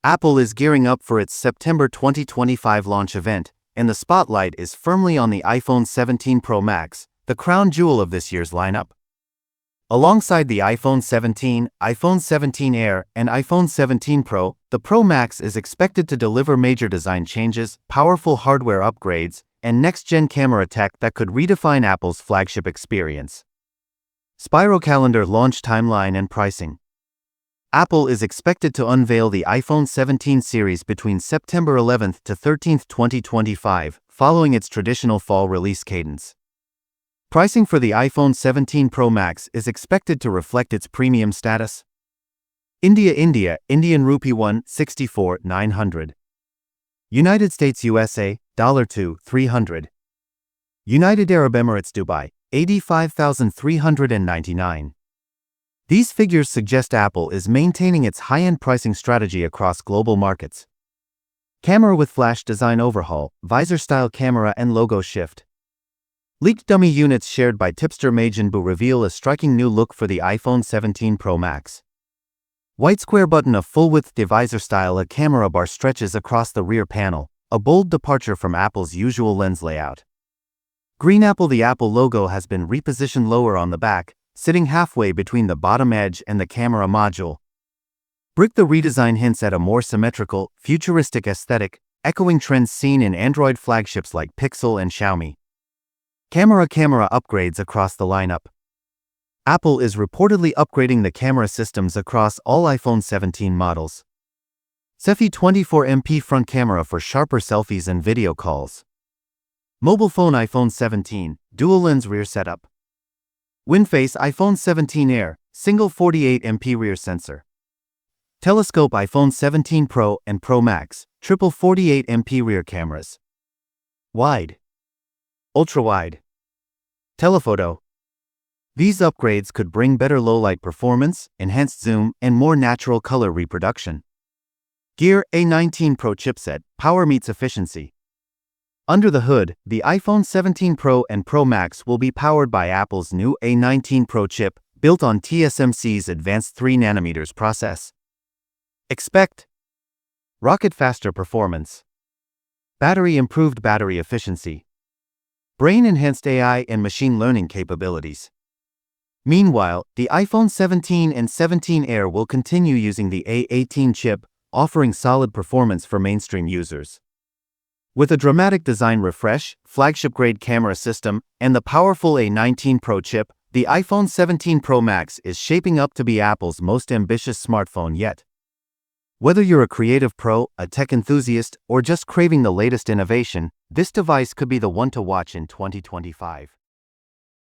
Apple is gearing up for its September 2025 launch event, and the spotlight is firmly on the iPhone 17 Pro Max, the crown jewel of this year's lineup. Alongside the iPhone 17, iPhone 17 Air, and iPhone 17 Pro, the Pro Max is expected to deliver major design changes, powerful hardware upgrades, and next-gen camera tech that could redefine Apple's flagship experience. Spiral Calendar launch timeline and pricing. Apple is expected to unveil the iPhone 17 series between September 11 to 13, 2025, following its traditional fall release cadence. Pricing for the iPhone 17 Pro Max is expected to reflect its premium status. Indian rupee 164,900. United States USA, $2, 300. United Arab Emirates Dubai, 85,399. These figures suggest Apple is maintaining its high-end pricing strategy across global markets. Camera with flash design overhaul, visor-style camera and logo shift. Leaked dummy units shared by tipster Majinbu reveal a striking new look for the iPhone 17 Pro Max. White square button of full-width divisor style. A camera bar stretches across the rear panel, a bold departure from Apple's usual lens layout. Green Apple. The Apple logo has been repositioned lower on the back, sitting halfway between the bottom edge and the camera module. Brick. The redesign hints at a more symmetrical, futuristic aesthetic, echoing trends seen in Android flagships like Pixel and Xiaomi. Camera upgrades across the lineup. Apple is reportedly upgrading the camera systems across all iPhone 17 models. Selfie 24MP front camera for sharper selfies and video calls. Mobile phone iPhone 17, dual lens rear setup. WinFace iPhone 17 Air, single 48MP rear sensor. Telescope iPhone 17 Pro and Pro Max, triple 48MP rear cameras. Wide. Ultra-wide. Telephoto. These upgrades could bring better low-light performance, enhanced zoom, and more natural color reproduction. Gear. A19 Pro chipset, power meets efficiency. Under the hood, the iPhone 17 Pro and Pro Max will be powered by Apple's new A19 Pro chip, built on TSMC's advanced 3nm process. Expect rocket faster performance. Improved battery efficiency. Brain-enhanced AI and machine learning capabilities. Meanwhile, the iPhone 17 and 17 Air will continue using the A18 chip, offering solid performance for mainstream users. With a dramatic design refresh, flagship-grade camera system, and the powerful A19 Pro chip, the iPhone 17 Pro Max is shaping up to be Apple's most ambitious smartphone yet. Whether you're a creative pro, a tech enthusiast, or just craving the latest innovation, this device could be the one to watch in 2025.